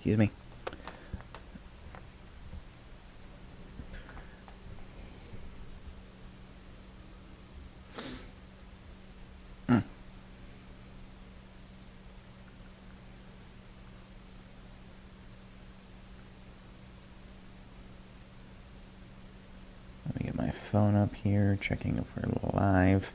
Excuse me. Let me get my phone up here, checking if we're live.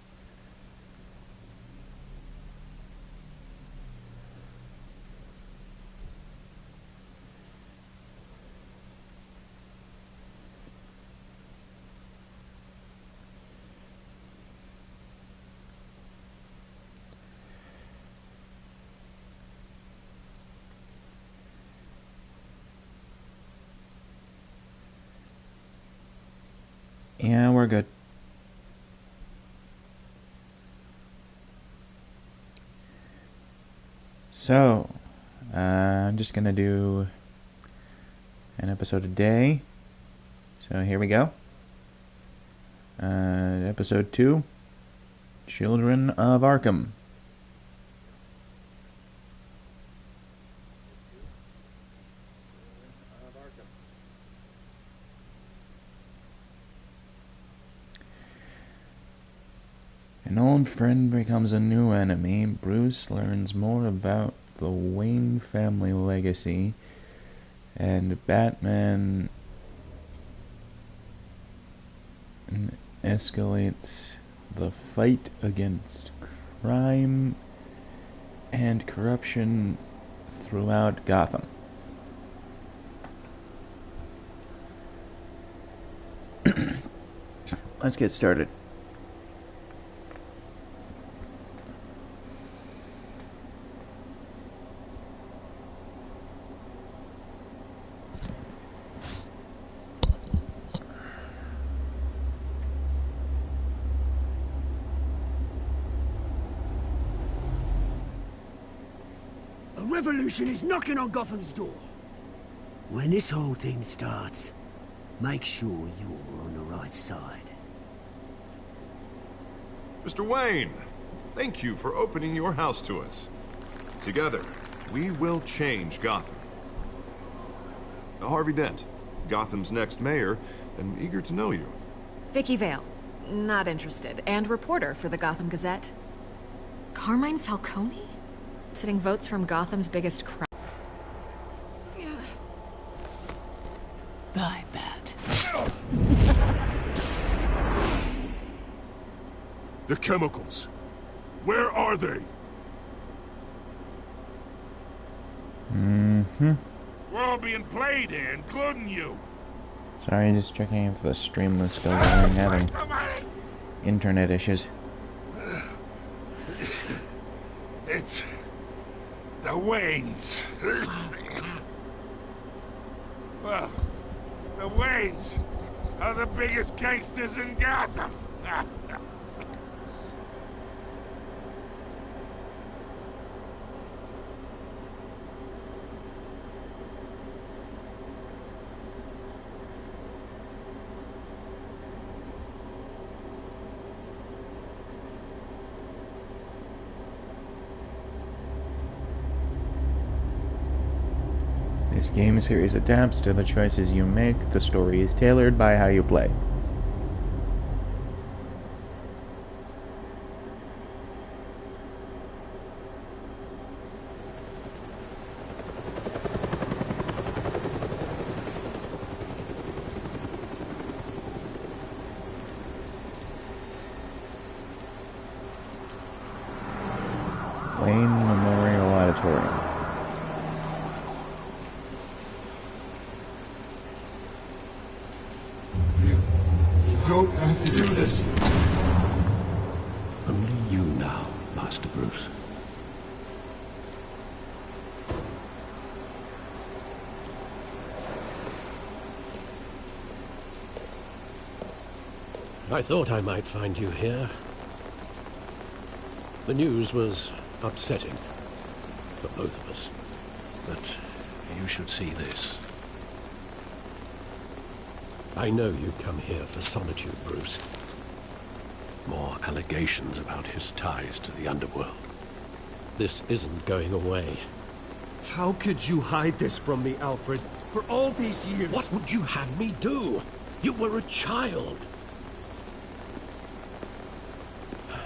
Yeah, we're good. So, I'm just gonna do an episode a day. So here we go. Episode 2, Children of Arkham. An old friend becomes a new enemy. Bruce learns more about the Wayne family legacy, and Batman escalates the fight against crime and corruption throughout Gotham. Let's get started. A revolution is knocking on Gotham's door. When this whole thing starts, make sure you're on the right side. Mr. Wayne, thank you for opening your house to us. Together, we will change Gotham. Harvey Dent, Gotham's next mayor, and eager to know you. Vicky Vale, not interested, and reporter for the Gotham Gazette. Carmine Falcone? Sitting votes from Gotham's biggest crime. Yeah. Bye, Bat. The chemicals. Where are they? Mm-hmm. We're all being played here, including you. Sorry, just checking if the stream was still going. Having internet issues. It's the Waynes. Well, the Waynes are the biggest gangsters in Gotham. This game series adapts to the choices you make. The story is tailored by how you play. Wayne Memorial Auditorium. Don't have to do this. Only you now, Master Bruce. I thought I might find you here. The news was upsetting for both of us. But you should see this. I know you come here for solitude, Bruce. More allegations about his ties to the underworld. This isn't going away. How could you hide this from me, Alfred? For all these years... What would you have me do? You were a child.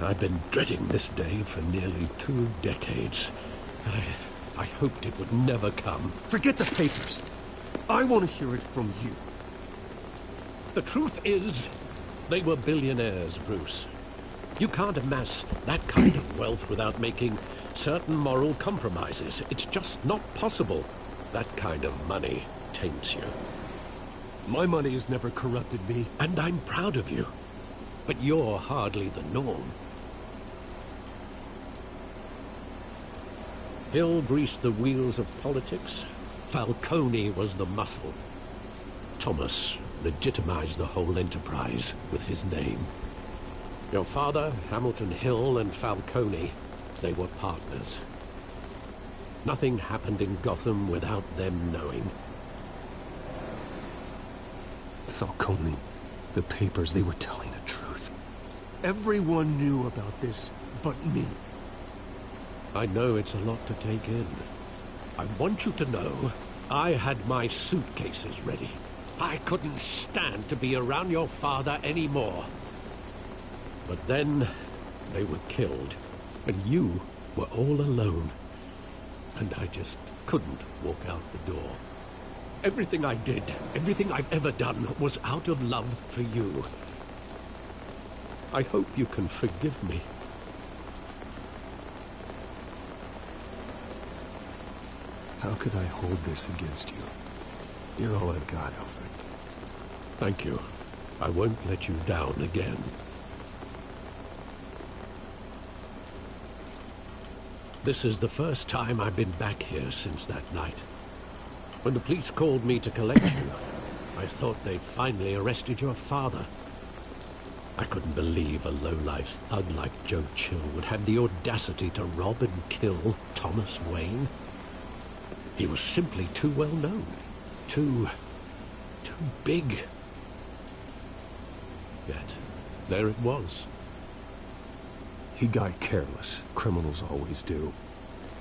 I've been dreading this day for nearly 2 decades. I hoped it would never come. Forget the papers. I want to hear it from you. The truth is, they were billionaires, Bruce. You can't amass that kind of wealth without making certain moral compromises. It's just not possible. That kind of money taints you. My money has never corrupted me. And I'm proud of you. But you're hardly the norm. Hill greased the wheels of politics. Falcone was the muscle. Thomas legitimized the whole enterprise with his name. Your father, Hamilton Hill, and Falcone, they were partners. Nothing happened in Gotham without them knowing. Falcone, the papers, they were telling the truth. Everyone knew about this but me. I know it's a lot to take in. I want you to know, I had my suitcases ready. I couldn't stand to be around your father anymore. But then, they were killed, and you were all alone. And I just couldn't walk out the door. Everything I did, everything I've ever done, was out of love for you. I hope you can forgive me. How could I hold this against you? You're all I've got, Alfred. Thank you. I won't let you down again. This is the first time I've been back here since that night. When the police called me to collect you, I thought they'd finally arrested your father. I couldn't believe a low-life thug like Joe Chill would have the audacity to rob and kill Thomas Wayne. He was simply too well known. Too big. Yet, there it was. He got careless. Criminals always do.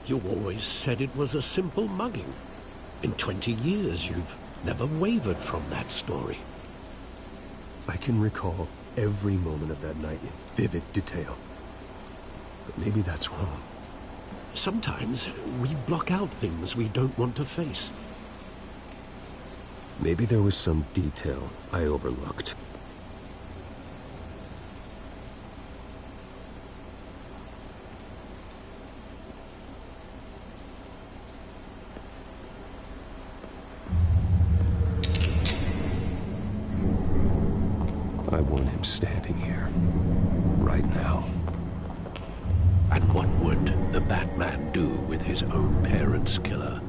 You always said it was a simple mugging. In 20 years, you've never wavered from that story. I can recall every moment of that night in vivid detail. But maybe that's wrong. Sometimes we block out things we don't want to face. Maybe there was some detail I overlooked. I want him standing here, right now. And what would the Batman do with his own parents' killer?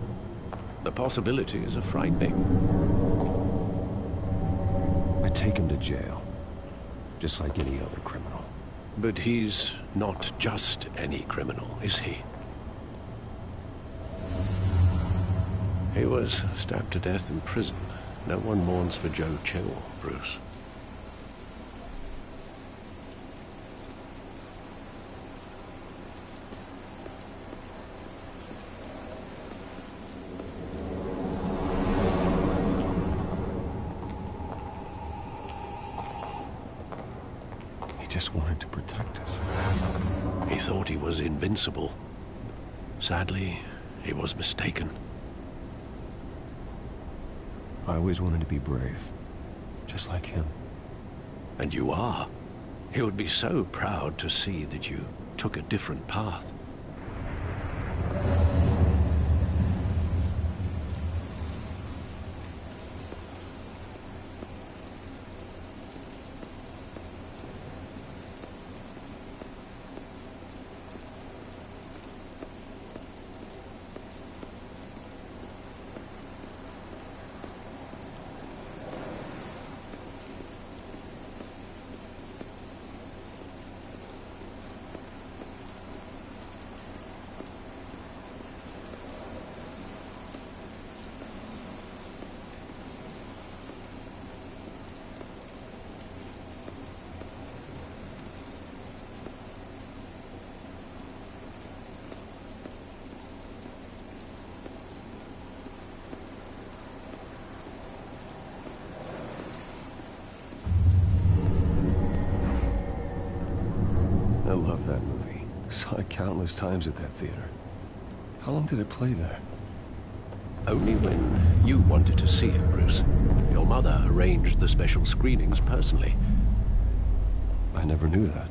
The possibilities are frightening. I take him to jail, just like any other criminal. But he's not just any criminal, is he? He was stabbed to death in prison. No one mourns for Joe Chill, Bruce. He just wanted to protect us. He thought he was invincible. Sadly, he was mistaken. I always wanted to be brave, just like him. And you are. He would be so proud to see that you took a different path. Saw it countless times at that theater. How long did it play there? Only when you wanted to see it, Bruce. Your mother arranged the special screenings personally. I never knew that.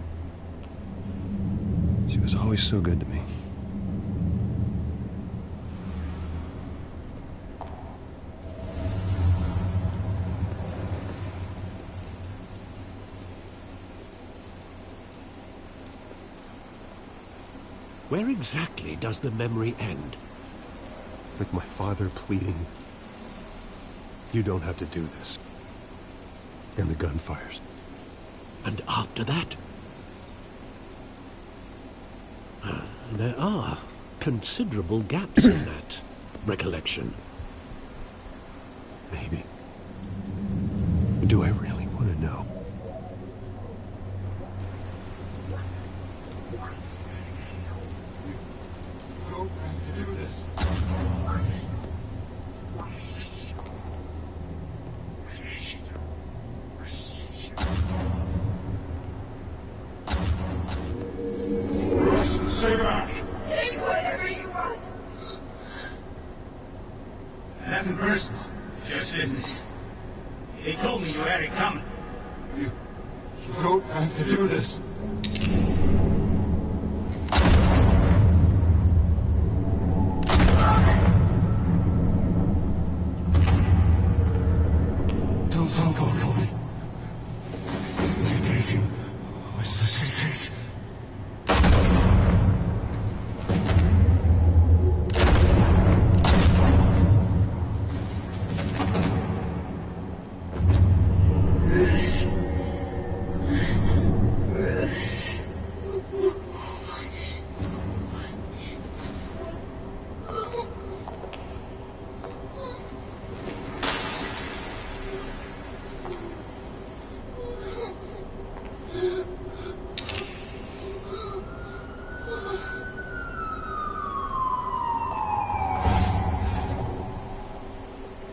She was always so good to me. Where exactly does the memory end? With my father pleading, "You don't have to do this." And the gun fires. And after that? There are considerable gaps in that recollection. Maybe. Do I really want to know? Stay back! Take whatever you want. Nothing personal, just business. They told me you had it coming. You don't have to do this. Don't go me. This is making a mistake.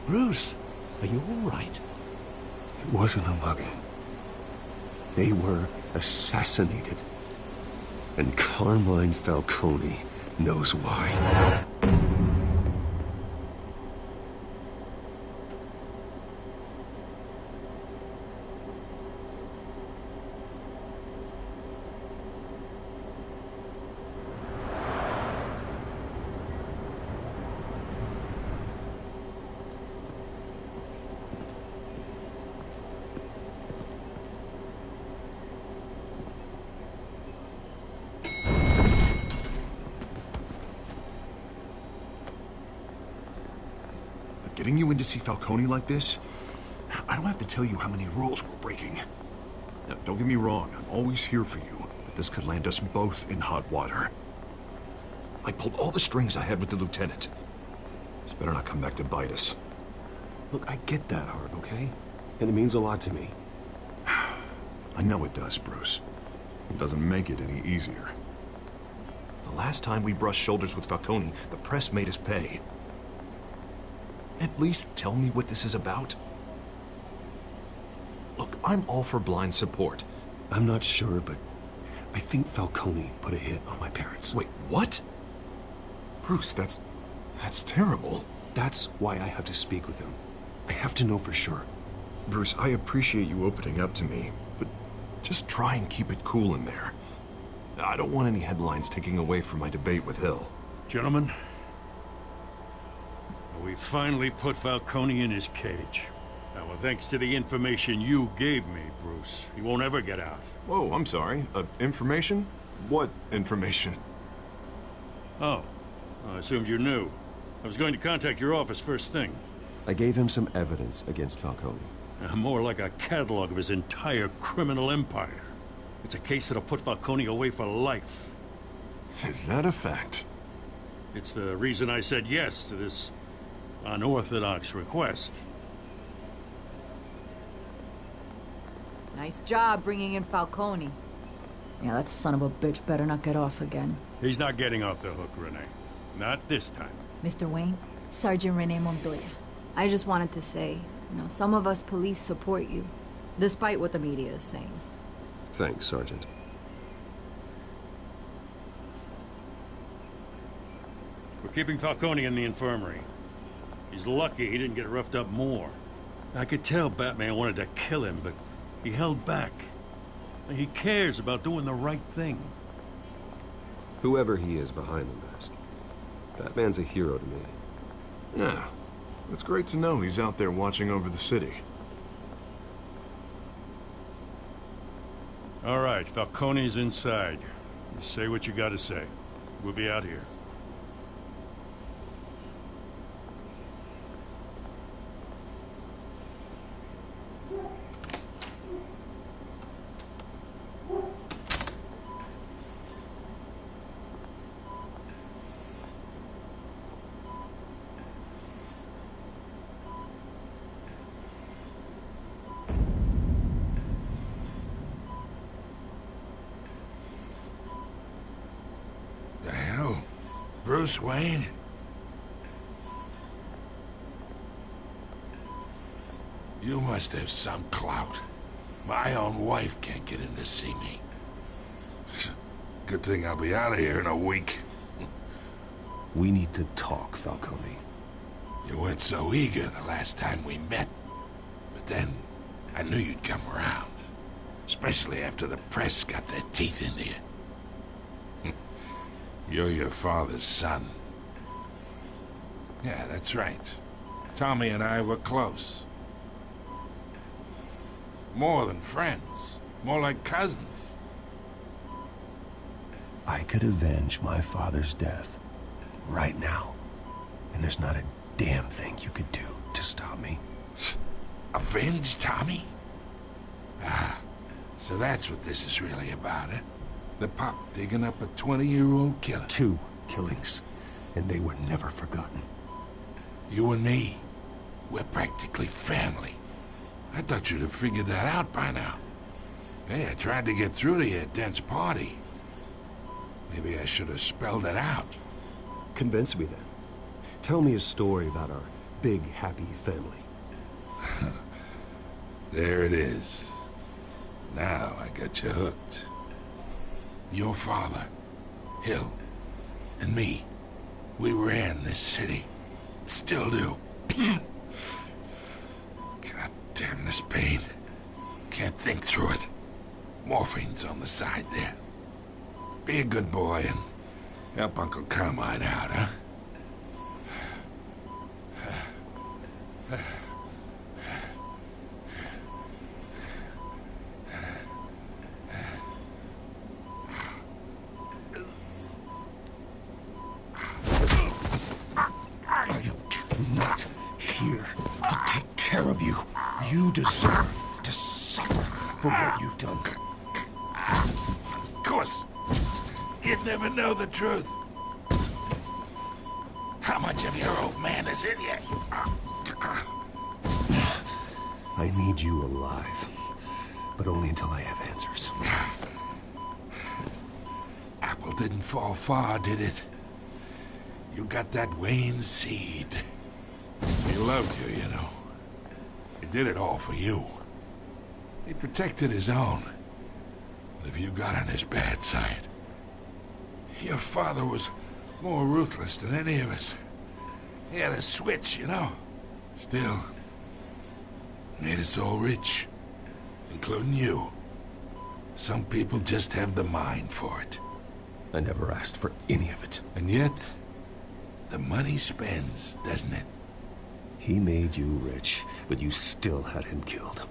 Bruce, are you all right? It wasn't a mugging. They were assassinated. And Carmine Falcone knows why. Getting you in to see Falcone like this? I don't have to tell you how many rules we're breaking. Now, don't get me wrong, I'm always here for you, but this could land us both in hot water. I pulled all the strings I had with the lieutenant. This better not come back to bite us. Look, I get that, Harv, okay? And it means a lot to me. I know it does, Bruce. It doesn't make it any easier. The last time we brushed shoulders with Falcone, the press made us pay. At least tell me what this is about. Look, I'm all for blind support. I'm not sure, but I think Falcone put a hit on my parents. Wait, what? Bruce, that's terrible. That's why I have to speak with him. I have to know for sure. Bruce, I appreciate you opening up to me, but just try and keep it cool in there. I don't want any headlines taking away from my debate with Hill. Gentlemen, we finally put Falcone in his cage. Now, thanks to the information you gave me, Bruce, he won't ever get out. Whoa, I'm sorry. Information? What information? Oh, I assumed you knew. I was going to contact your office first thing. I gave him some evidence against Falcone. More like a catalog of his entire criminal empire. It's a case that'll put Falcone away for life. Is that a fact? It's the reason I said yes to this unorthodox request. Nice job bringing in Falcone. Yeah, that son of a bitch better not get off again. He's not getting off the hook, Renee. Not this time. Mr. Wayne, Sergeant Renee Montoya. I just wanted to say, some of us police support you, despite what the media is saying. Thanks, Sergeant. keeping Falcone in the infirmary. He's lucky he didn't get roughed up more. I could tell Batman wanted to kill him, but he held back. He cares about doing the right thing. Whoever he is behind the mask, Batman's a hero to me. Yeah, it's great to know he's out there watching over the city. All right, Falcone's inside. You say what you gotta say. We'll be out here. Bruce Wayne? You must have some clout. My own wife can't get in to see me. Good thing I'll be out of here in a week. We need to talk, Falcone. You weren't so eager the last time we met. But then, I knew you'd come around. Especially after the press got their teeth into you. You're your father's son. Yeah, that's right. Tommy and I were close. More than friends. More like cousins. I could avenge my father's death right now. And there's not a damn thing you could do to stop me. Avenge Tommy? Ah, so that's what this is really about, eh? The pop digging up a 20-year-old killer. 2 killings, and they were never forgotten. You and me, we're practically family. I thought you'd have figured that out by now. Hey, I tried to get through to you at Dent's party. Maybe I should have spelled it out. Convince me then. Tell me a story about our big, happy family. There it is. Now I got you hooked. Your father, Hill, and me, we ran this city. Still do. God damn this pain. Can't think through it. Morphine's on the side there. Be a good boy and help Uncle Carmine out, huh? Not here to take care of you. You deserve to suffer for what you've done. Of course. You'd never know the truth. How much of your old man is in you? I need you alive, but only until I have answers. Apple didn't fall far, did it? You got that Wayne seed. He loved you, you know. He did it all for you. He protected his own. And if you got on his bad side... Your father was more ruthless than any of us. He had a switch, you know. Still, made us all rich. Including you. Some people just have the mind for it. I never asked for any of it. And yet, the money spends, doesn't it? He made you rich, but you still had him killed.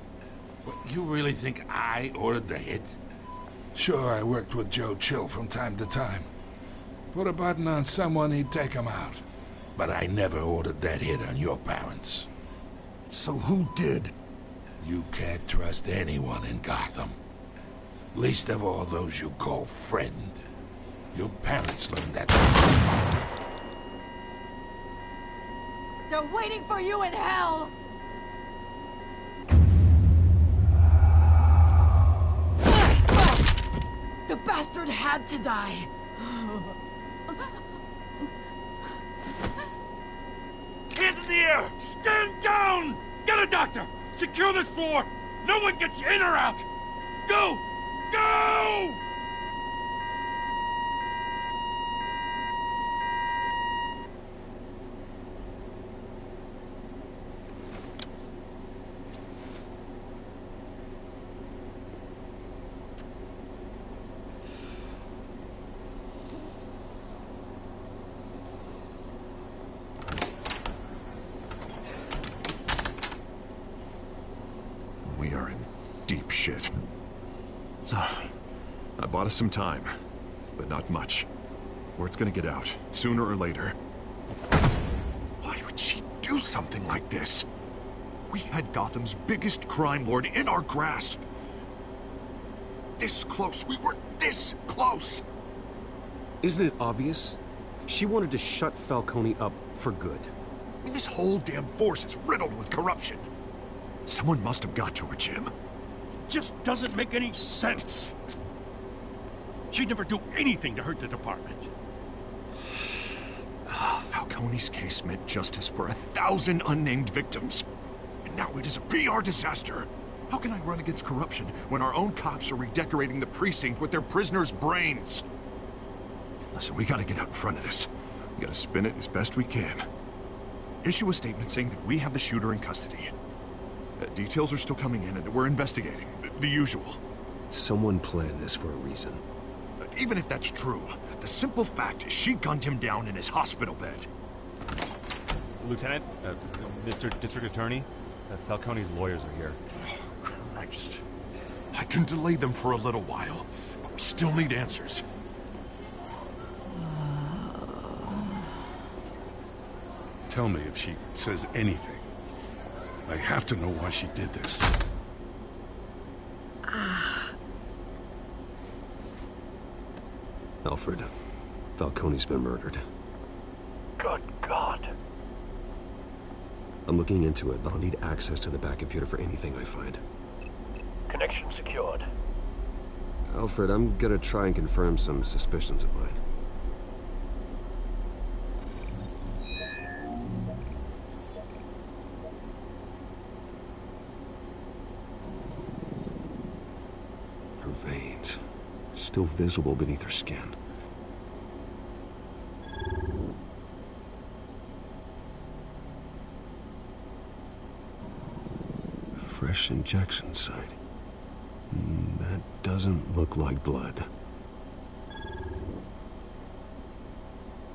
What, you really think I ordered the hit? Sure, I worked with Joe Chill from time to time. Put a button on someone, he'd take him out. But I never ordered that hit on your parents. So who did? You can't trust anyone in Gotham. Least of all those you call friend. Your parents learned that. They're waiting for you in hell! The bastard had to die! Hands in the air! Stand down! Get a doctor! Secure this floor! No one gets in or out! Go! Go! shit. I bought us some time, but not much. Word's gonna get out, sooner or later. Why would she do something like this? We had Gotham's biggest crime lord in our grasp. This close. We were this close. Isn't it obvious? She wanted to shut Falcone up for good. I mean, this whole damn force is riddled with corruption. Someone must have got to her, Jim. Just doesn't make any sense. She'd never do anything to hurt the department. Falcone's case meant justice for 1,000 unnamed victims. And now it is a PR disaster. How can I run against corruption when our own cops are redecorating the precinct with their prisoners' brains? Listen, we gotta get out in front of this. We gotta spin it as best we can. Issue a statement saying that we have the shooter in custody. Details are still coming in and we're investigating. The usual. Someone planned this for a reason. Even if that's true, the simple fact is she gunned him down in his hospital bed. Lieutenant, Mr. District Attorney, Falcone's lawyers are here. Oh, Christ. I can delay them for a little while, but we still need answers. Tell me if she says anything. I have to know why she did this. Alfred, Falcone's been murdered. Good God. I'm looking into it, but I'll need access to the back computer for anything I find. Connection secured. Alfred, I'm gonna try and confirm some suspicions of mine. Her veins, still visible beneath her skin. Fresh injection site. That doesn't look like blood.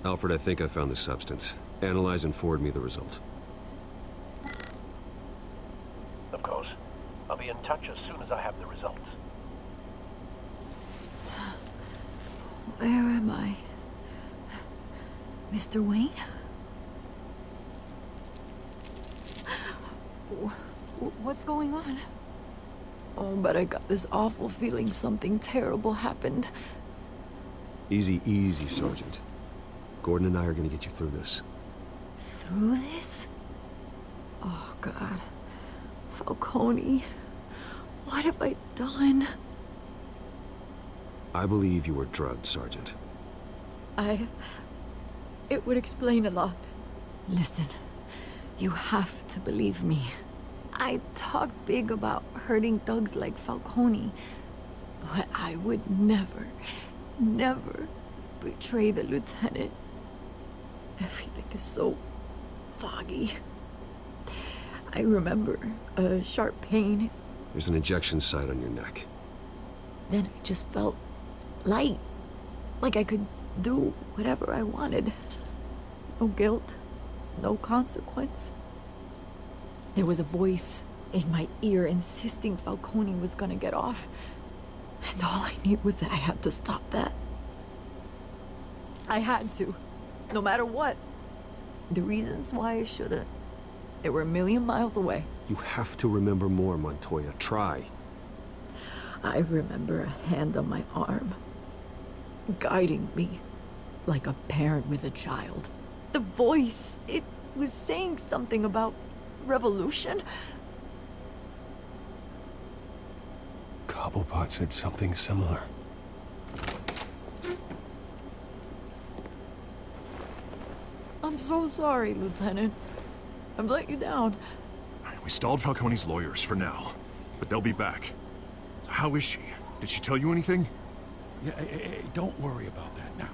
Alfred, I think I found the substance. Analyze and forward me the result. Of course. I'll be in touch as soon as I have the results. Where am I? Mr. Wayne? What's going on? Oh, but I got this awful feeling something terrible happened. Easy, easy, Sergeant. Gordon and I are gonna get you through this. Through this? Oh, God. Falcone. What have I done? I believe you were drugged, Sergeant. It would explain a lot. Listen, you have to believe me. I talk big about hurting thugs like Falcone, but I would never, never betray the lieutenant. Everything is so foggy. I remember a sharp pain. There's an injection site on your neck. Then I just felt light, like I could do whatever I wanted. No guilt, no consequence. There was a voice in my ear insisting Falcone was gonna get off. And all I knew was that I had to stop that. I had to, no matter what. The reasons why I shouldn't, they were a million miles away. You have to remember more, Montoya. Try. I remember a hand on my arm, guiding me like a parent with a child. The voice, it was saying something about revolution. Cobblepot said something similar. I'm so sorry, Lieutenant. I've let you down. We stalled Falcone's lawyers for now, but they'll be back. So how is she? Did she tell you anything? Yeah, don't worry about that now.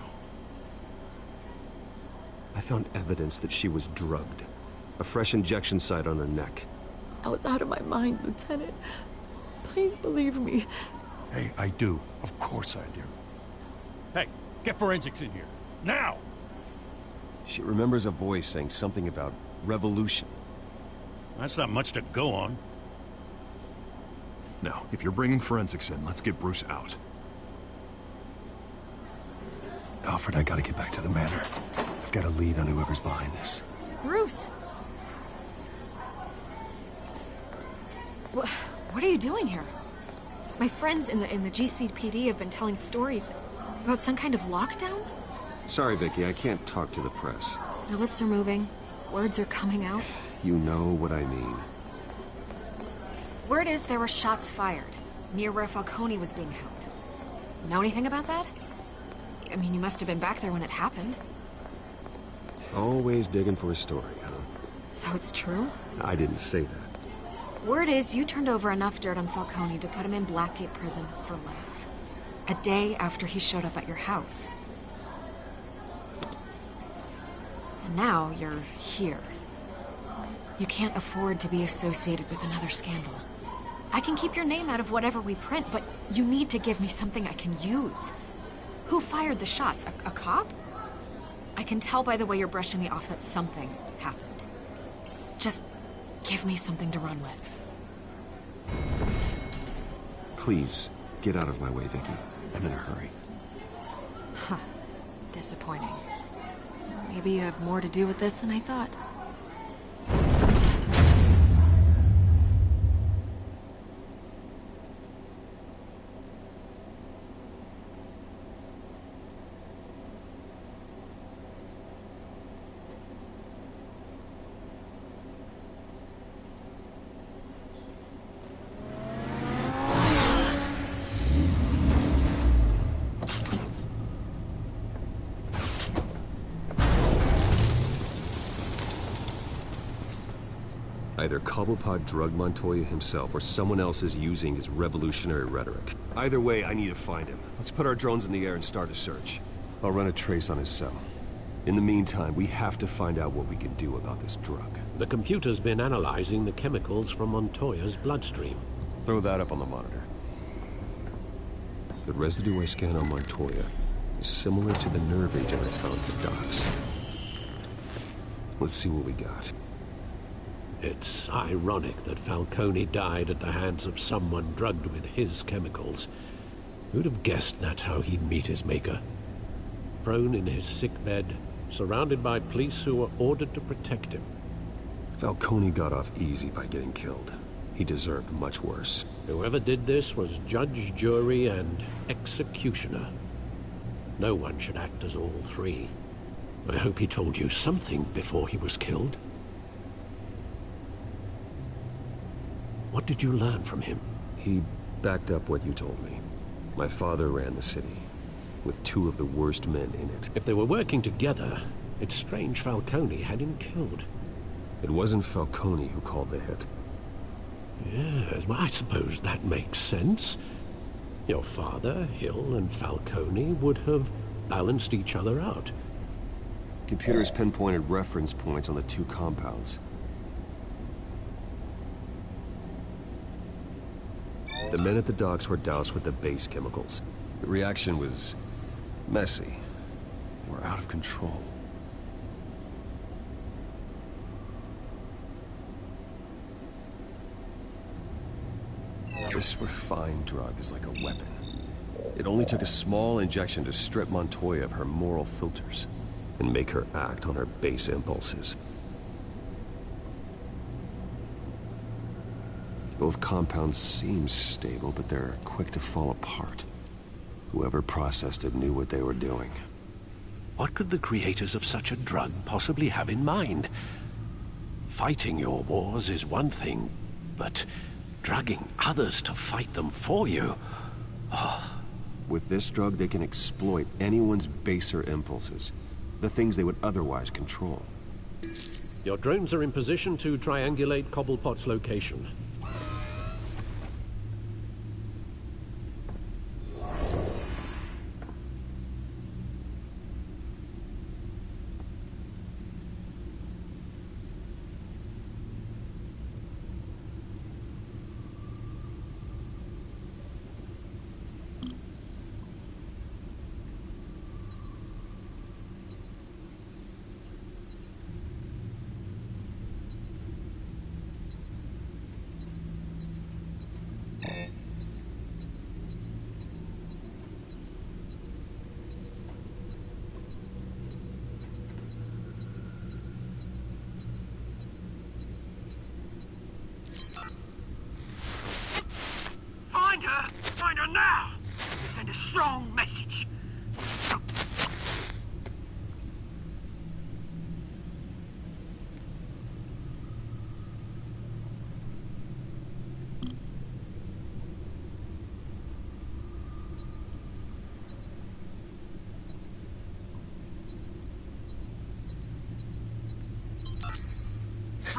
I found evidence that she was drugged. A fresh injection site on her neck. I was out of my mind, Lieutenant. Please believe me. Hey, I do. Of course I do. Hey, get forensics in here. Now! She remembers a voice saying something about revolution. That's not much to go on. Now, if you're bringing forensics in, let's get Bruce out. Alfred, I gotta get back to the manor. I've got a lead on whoever's behind this. Bruce! What are you doing here? My friends in the GCPD have been telling stories about some kind of lockdown? Sorry, Vicky, I can't talk to the press. Your lips are moving. Words are coming out. You know what I mean. Word is there were shots fired near where Falcone was being held. Know anything about that? I mean, you must have been back there when it happened. Always digging for a story, huh? So it's true? I didn't say that. Word is you turned over enough dirt on Falcone to put him in Blackgate Prison for life. A day after he showed up at your house. And now you're here. You can't afford to be associated with another scandal. I can keep your name out of whatever we print, but you need to give me something I can use. Who fired the shots? A cop? I can tell by the way you're brushing me off that something happened. Just give me something to run with. Please, get out of my way, Vicky. I'm in a hurry. Huh. Disappointing. Maybe you have more to do with this than I thought. Either Cobblepot drugged Montoya himself, or someone else is using his revolutionary rhetoric. Either way, I need to find him. Let's put our drones in the air and start a search. I'll run a trace on his cell. In the meantime, we have to find out what we can do about this drug. The computer's been analyzing the chemicals from Montoya's bloodstream. Throw that up on the monitor. The residue I scan on Montoya is similar to the nerve agent I found at the docks. Let's see what we got. It's ironic that Falcone died at the hands of someone drugged with his chemicals. Who'd have guessed that's how he'd meet his maker? Prone in his sickbed, surrounded by police who were ordered to protect him. Falcone got off easy by getting killed. He deserved much worse. Whoever did this was judge, jury, and executioner. No one should act as all three. I hope he told you something before he was killed. What did you learn from him? He backed up what you told me. My father ran the city, with two of the worst men in it. If they were working together, it's strange Falcone had him killed. It wasn't Falcone who called the hit. Yes, well, I suppose that makes sense. Your father, Hill, and Falcone would have balanced each other out. Computers pinpointed reference points on the two compounds. The men at the docks were doused with the base chemicals. The reaction was messy. They were out of control. This refined drug is like a weapon. It only took a small injection to strip Montoya of her moral filters and make her act on her base impulses. Both compounds seem stable, but they're quick to fall apart. Whoever processed it knew what they were doing. What could the creators of such a drug possibly have in mind? Fighting your wars is one thing, but drugging others to fight them for you... Oh. With this drug, they can exploit anyone's baser impulses. The things they would otherwise control. Your drones are in position to triangulate Cobblepot's location.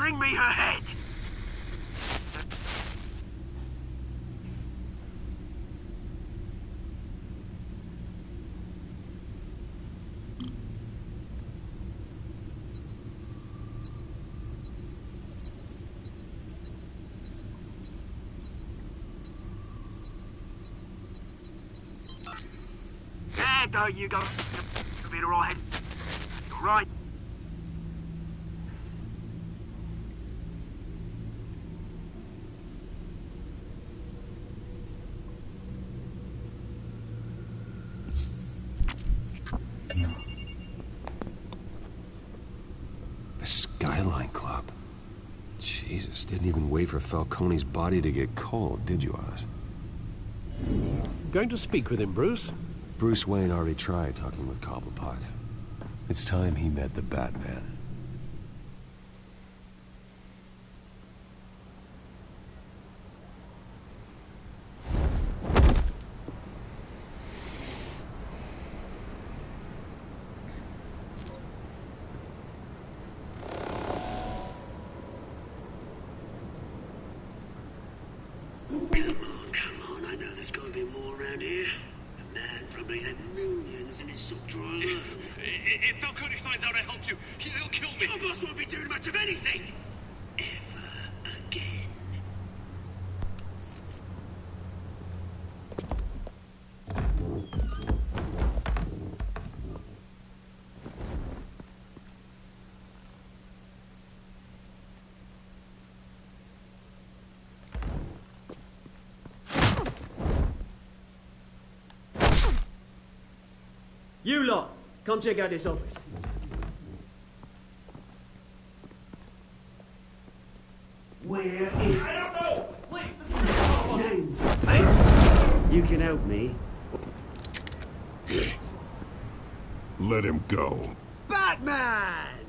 bring me her head! Yeah, don't you go. You'll be alright. Right. The Skyline Club. Jesus, didn't even wait for Falcone's body to get cold, did you, Oz? Going to speak with him, Bruce? Bruce Wayne already tried talking with Cobblepot. It's time he met the Batman. Come on, I know there's gonna be more around here. The man probably had millions in his sock drawer alone. If Falcone finds out I helped you, he'll kill me. Your boss won't be doing much of anything! Ever again. You lot, come check out this office. Where is... I don't know! Please, names. Hey, you can help me. Let him go. Batman!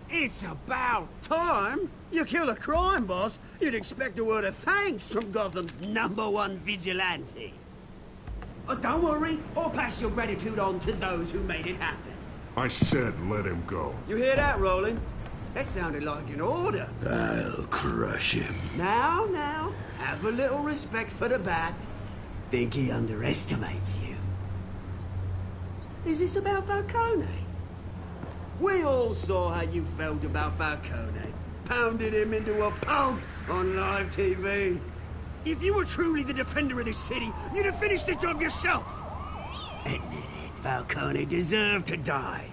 It's about time. You kill a crime boss, you'd expect a word of thanks from Gotham's #1 vigilante. Oh, don't worry, I'll pass your gratitude on to those who made it happen. I said let him go. You hear that, Roland? That sounded like an order. I'll crush him. Now, have a little respect for the Bat. Think he underestimates you. Is this about Falcone? We all saw how you felt about Falcone. Pounded him into a pulp on live TV. If you were truly the defender of this city, you'd have finished the job yourself. Admit it, Falcone deserved to die.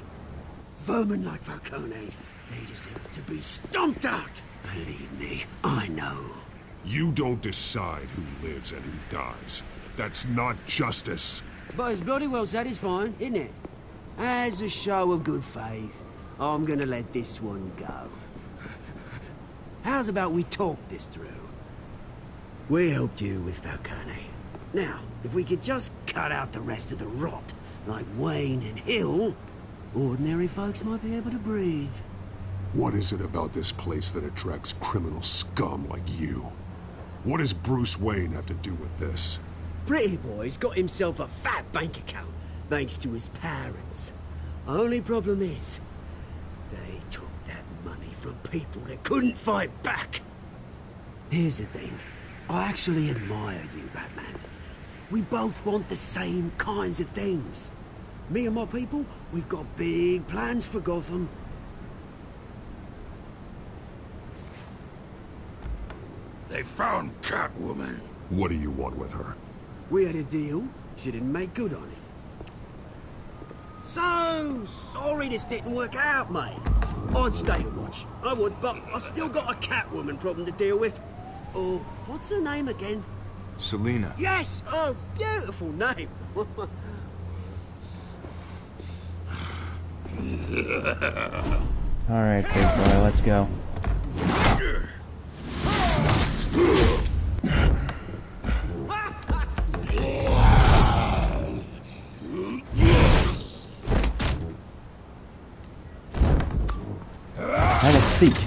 Vermin like Falcone, they deserve to be stomped out. Believe me, I know. You don't decide who lives and who dies. That's not justice. But it's bloody well satisfying, isn't it? As a show of good faith, I'm gonna let this one go. How's about we talk this through? We helped you with Falcone. Now, if we could just cut out the rest of the rot, like Wayne and Hill, ordinary folks might be able to breathe. What is it about this place that attracts criminal scum like you? What does Bruce Wayne have to do with this? Pretty Boy's got himself a fat bank account, thanks to his parents. Only problem is, they took that money from people that couldn't fight back. Here's the thing. I actually admire you, Batman. We both want the same kinds of things. Me and my people, we've got big plans for Gotham. They found Catwoman. What do you want with her? We had a deal. She didn't make good on it. So sorry this didn't work out, mate. I'd stay to watch. I would, but I still got a Catwoman problem to deal with. Oh, what's her name again? Selina. Yes! Oh, beautiful name. Alright, big boy, let's go. Have a seat.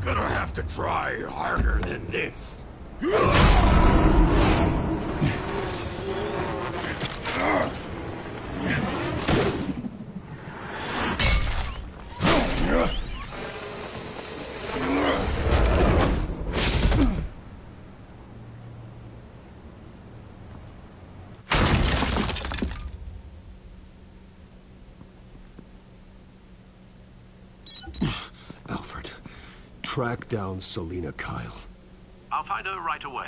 Gonna have to try harder than this. track down Selina Kyle. I'll find her right away.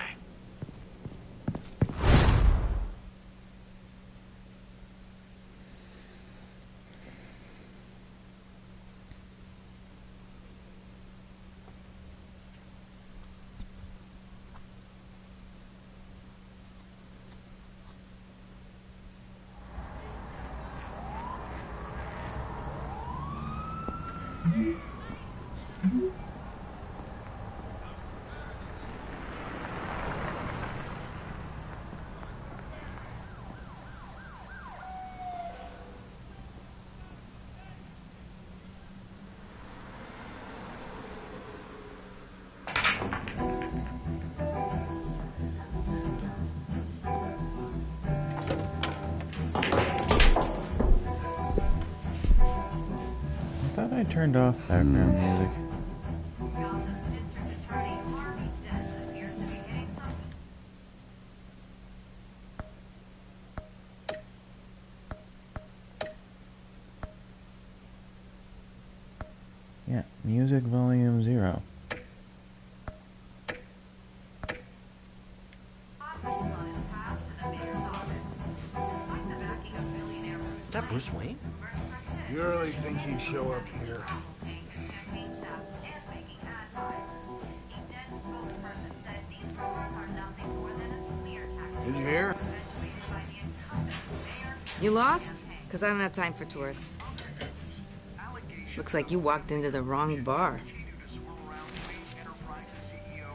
I thought I turned off background music. Yeah, music volume 0. Is that Bruce Wayne? You really think he'd show up here? Did you hear? You lost? Because I don't have time for tourists. Looks like you walked into the wrong bar.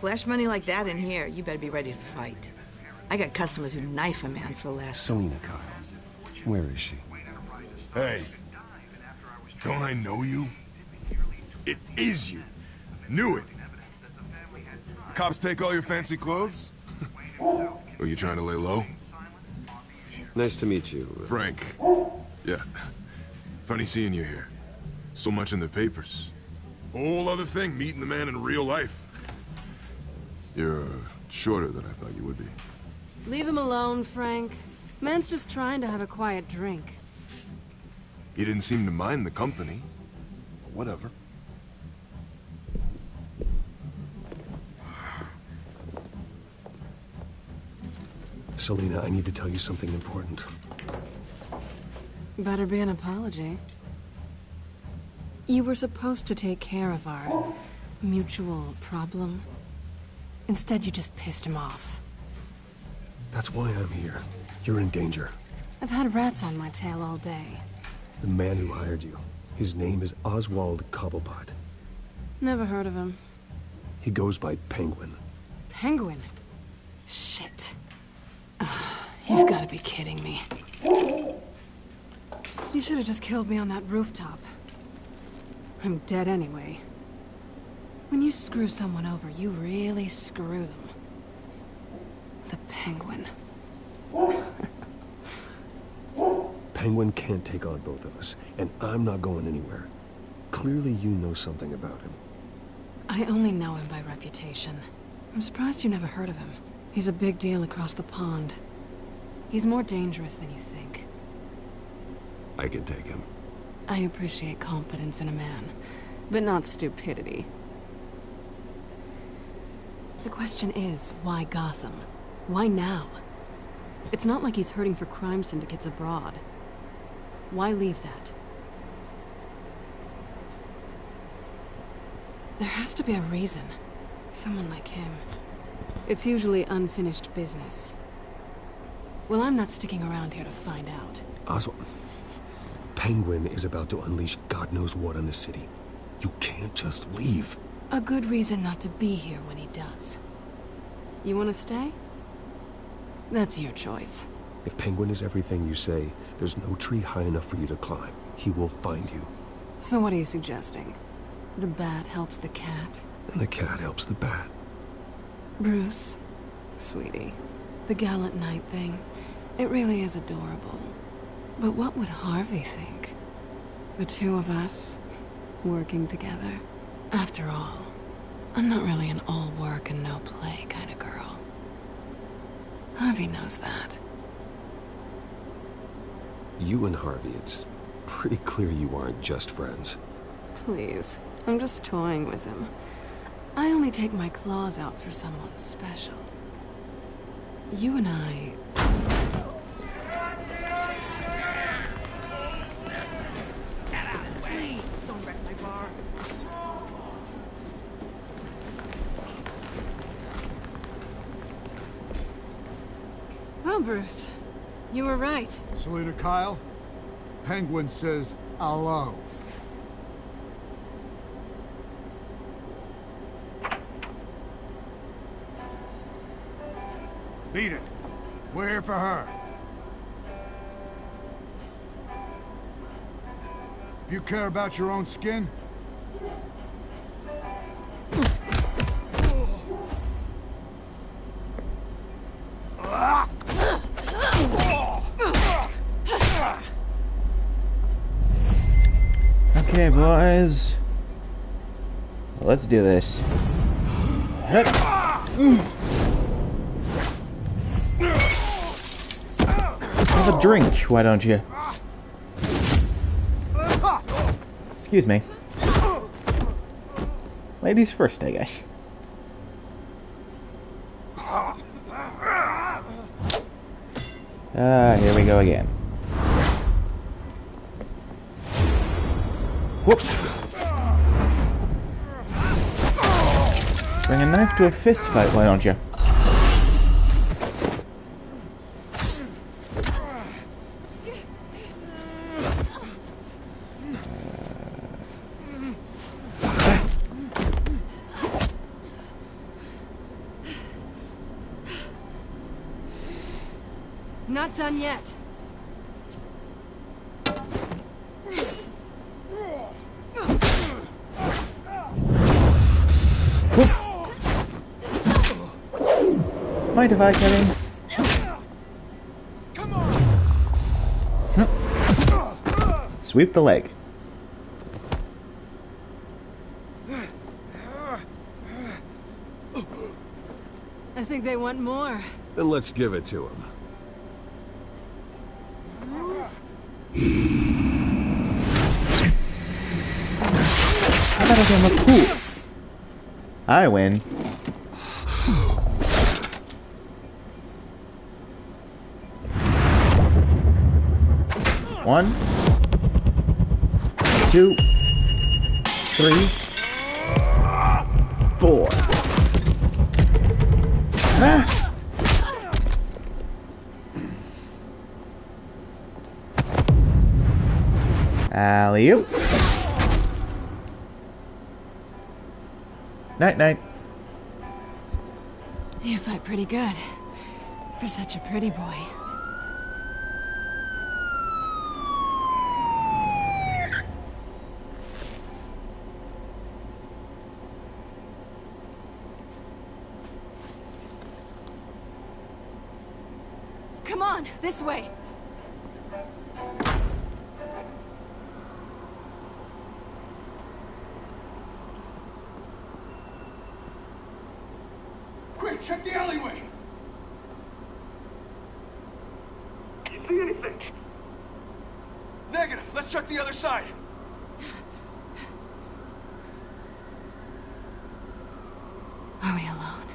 Flash money like that in here, you better be ready to fight. I got customers who knife a man for less. Selina Kyle. Where is she? Hey, don't I know you? It is you. Knew it. Cops take all your fancy clothes? Are you trying to lay low? Nice to meet you. Frank. Yeah. Funny seeing you here. So much in the papers. Whole other thing, meeting the man in real life. You're shorter than I thought you would be. Leave him alone, Frank. Man's just trying to have a quiet drink. He didn't seem to mind the company. Whatever. Selina, I need to tell you something important. Better be an apology. You were supposed to take care of our mutual problem. Instead, you just pissed him off. That's why I'm here. You're in danger. I've had rats on my tail all day. The man who hired you, his name is Oswald Cobblepot. Never heard of him. He goes by Penguin. Penguin? Shit. Ugh, you've got to be kidding me. You should have just killed me on that rooftop. I'm dead anyway. When you screw someone over, you really screw them. The Penguin. Penguin can't take on both of us, and I'm not going anywhere. Clearly you know something about him. I only know him by reputation. I'm surprised you never heard of him. He's a big deal across the pond. He's more dangerous than you think. I can take him. I appreciate confidence in a man, but not stupidity. The question is, why Gotham? Why now? It's not like he's hurting for crime syndicates abroad. Why leave that? There has to be a reason. Someone like him. It's usually unfinished business. Well, I'm not sticking around here to find out. Oswald, Penguin is about to unleash God knows what on the city. You can't just leave. A good reason not to be here when he does. You want to stay? That's your choice. If Penguin is everything you say, there's no tree high enough for you to climb. He will find you. So what are you suggesting? The bat helps the cat? And the cat helps the bat. Bruce, sweetie, the gallant knight thing, it really is adorable. But what would Harvey think? The two of us, working together? After all, I'm not really an all work and no play kind of girl. Harvey knows that. You and Harvey, it's pretty clear you aren't just friends. Please, I'm just toying with him. I only take my claws out for someone special. You and I... Don't wreck my bar. Well, Bruce, you were right. Selena Kyle, Penguin says hello. Beat it. We're here for her. If you care about your own skin, Okay, boys. Let's do this. Have a drink, why don't you? Excuse me. Ladies first, I guess. Here we go again. Whoops! Bring a knife to a fist fight, why don't you? Not done yet. Mind if I come in? come on. Sweep the leg. I think they want more. Then let's give it to him. How about a game of pool? I win. One, 2, 3, 4. Ah. Alley-oop. Night-night. You fight pretty good. For such a pretty boy. Come on, this way. Quick, check the alleyway. You see anything? Negative. Let's check the other side. Are we alone?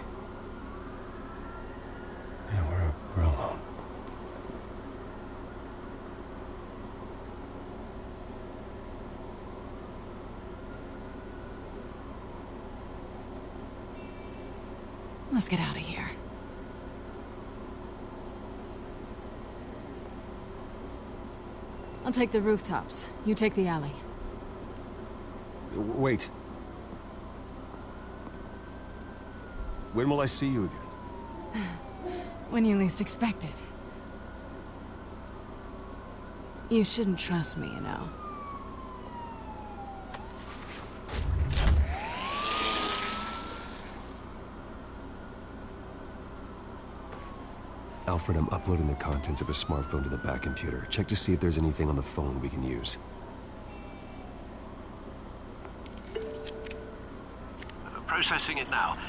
Yeah, we're alone. Let's get out of here. I'll take the rooftops. You take the alley. Wait. When will I see you again? When you least expect it. You shouldn't trust me, you know. Alfred, I'm uploading the contents of a smartphone to the back computer. Check to see if there's anything on the phone we can use. Processing it now.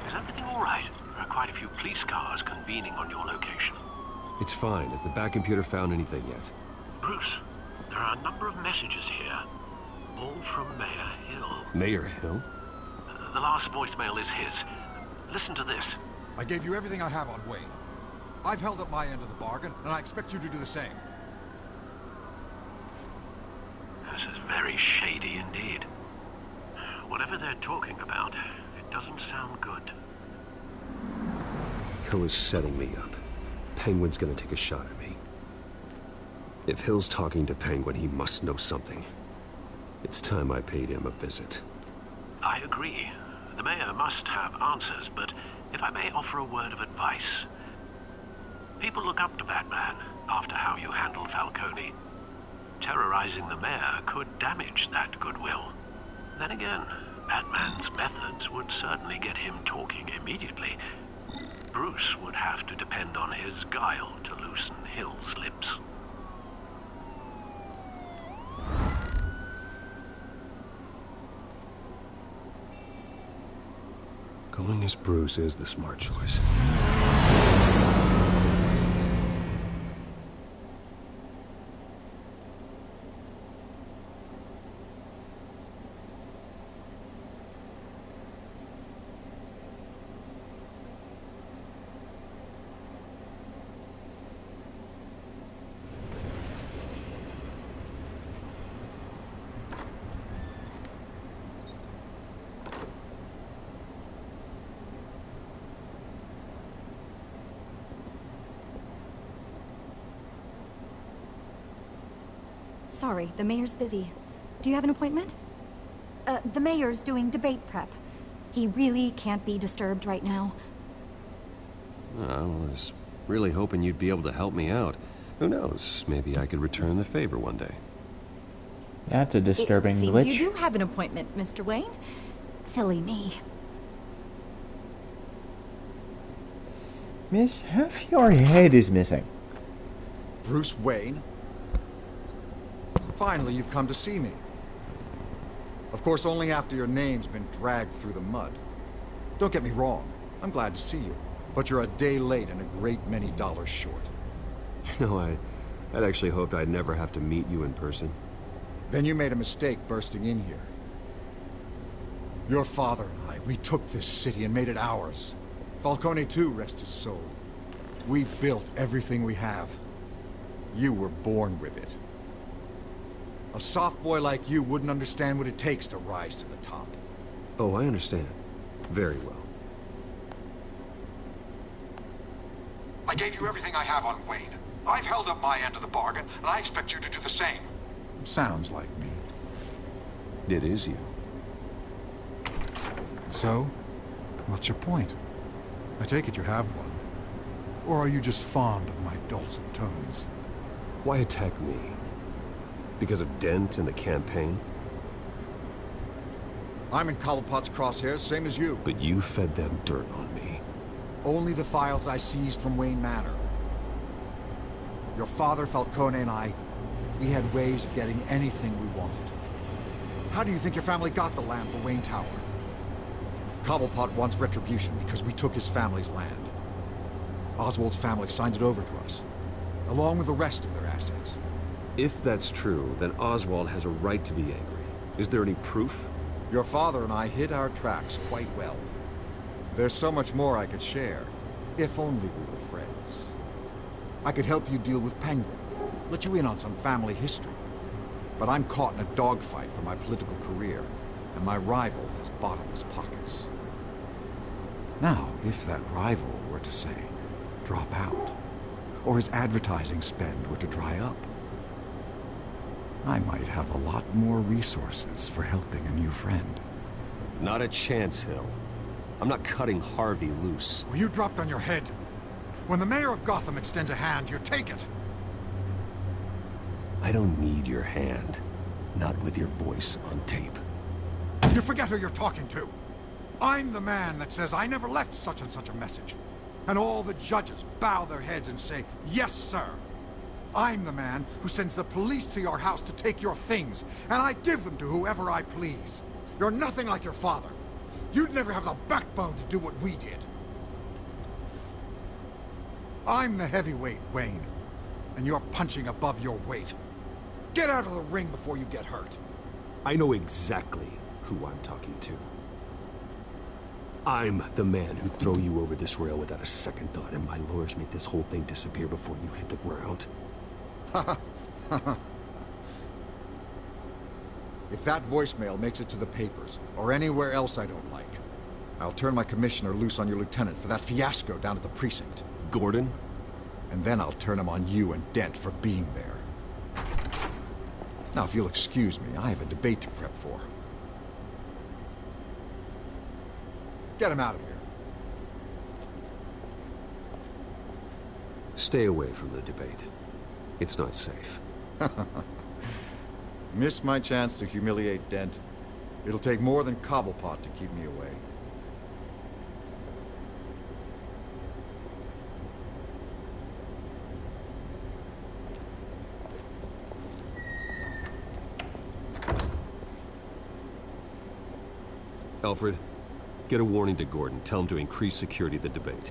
Is everything all right? There are quite a few police cars convening on your location. It's fine. Has the back computer found anything yet? Bruce, there are a number of messages here. All from Mayor Hill. Mayor Hill? The last voicemail is his. Listen to this. I gave you everything I have on Wayne. I've held up my end of the bargain, and I expect you to do the same. This is very shady indeed. Whatever they're talking about, it doesn't sound good. Hill is setting me up. Penguin's gonna take a shot at me. If Hill's talking to Penguin, he must know something. It's time I paid him a visit. I agree. The mayor must have answers, but if I may offer a word of advice. People look up to Batman after how you handled Falcone. Terrorizing the mayor could damage that goodwill. Then again, Batman's methods would certainly get him talking immediately. Bruce would have to depend on his guile to loosen Hill's lips. Going as Bruce is the smart choice. Sorry, the mayor's busy. Do you have an appointment? The mayor's doing debate prep. He really can't be disturbed right now. I was really hoping you'd be able to help me out. Who knows? Maybe I could return the favor one day. That's a disturbing It seems glitch. you do have an appointment, Mr. Wayne. Silly me. Miss, half your head is missing. Bruce Wayne? Finally, you've come to see me. Of course, only after your name's been dragged through the mud. Don't get me wrong, I'm glad to see you. But you're a day late and a great many dollars short. You know, I'd actually hoped I'd never have to meet you in person. Then you made a mistake bursting in here. Your father and I, we took this city and made it ours. Falcone too, rest his soul. We built everything we have. You were born with it. A soft boy like you wouldn't understand what it takes to rise to the top. Oh, I understand. Very well. I gave you everything I have on Wayne. I've held up my end of the bargain, and I expect you to do the same. Sounds like me. It is you. So, what's your point? I take it you have one. Or are you just fond of my dulcet tones? Why attack me? Because of Dent and the campaign? I'm in Cobblepot's crosshairs, same as you. But you fed them dirt on me. Only the files I seized from Wayne Manor. Your father, Falcone, and I, we had ways of getting anything we wanted. How do you think your family got the land for Wayne Tower? Cobblepot wants retribution because we took his family's land. Oswald's family signed it over to us, along with the rest of their assets. If that's true, then Oswald has a right to be angry. Is there any proof? Your father and I hid our tracks quite well. There's so much more I could share, if only we were friends. I could help you deal with Penguin, let you in on some family history. But I'm caught in a dogfight for my political career, and my rival has bottomless pockets. Now, if that rival were to say, drop out, or his advertising spend were to dry up, I might have a lot more resources for helping a new friend. Not a chance, Hill. I'm not cutting Harvey loose. Were you dropped on your head? When the mayor of Gotham extends a hand, you take it. I don't need your hand. Not with your voice on tape. You forget who you're talking to. I'm the man that says I never left such and such a message. And all the judges bow their heads and say, yes, sir. I'm the man who sends the police to your house to take your things, and I give them to whoever I please. You're nothing like your father. You'd never have the backbone to do what we did. I'm the heavyweight, Wayne, and you're punching above your weight. Get out of the ring before you get hurt. I know exactly who I'm talking to. I'm the man who'd throw you over this rail without a second thought, and my lawyers make this whole thing disappear before you hit the ground. If that voicemail makes it to the papers, or anywhere else I don't like, I'll turn my commissioner loose on your lieutenant for that fiasco down at the precinct. Gordon? And then I'll turn him on you and Dent for being there. Now, if you'll excuse me, I have a debate to prep for. Get him out of here. Stay away from the debate. It's not safe. Miss my chance to humiliate Dent. It'll take more than Cobblepot to keep me away. Alfred, get a warning to Gordon. Tell him to increase security at the debate.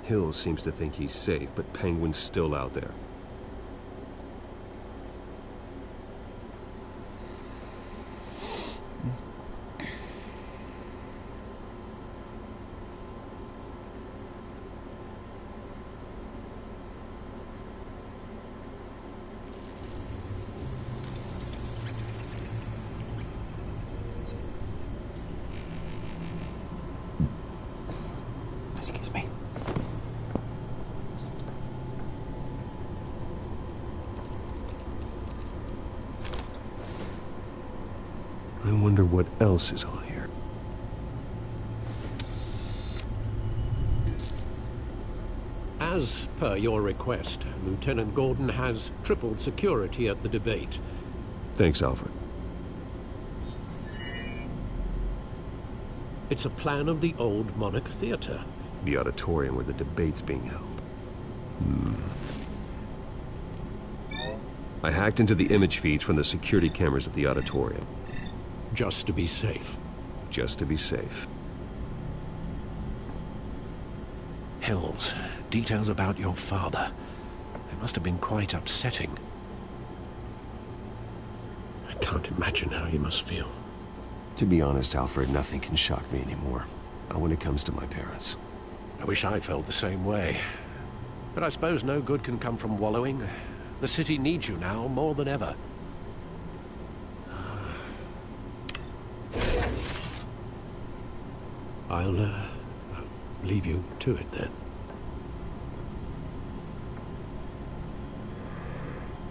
Hill seems to think he's safe, but Penguin's still out there. Excuse me. I wonder what else is on here. As per your request, Lieutenant Gordon has tripled security at the debate. Thanks, Alfred. It's a plan of the old Monarch Theater. The auditorium where the debate's being held. I hacked into the image feeds from the security cameras at the auditorium. Just to be safe. Just to be safe. Hills, details about your father. They must have been quite upsetting. I can't imagine how you must feel. To be honest, Alfred, nothing can shock me anymore. Not when it comes to my parents. I wish I felt the same way. But I suppose no good can come from wallowing. The city needs you now more than ever. I'll leave you to it then.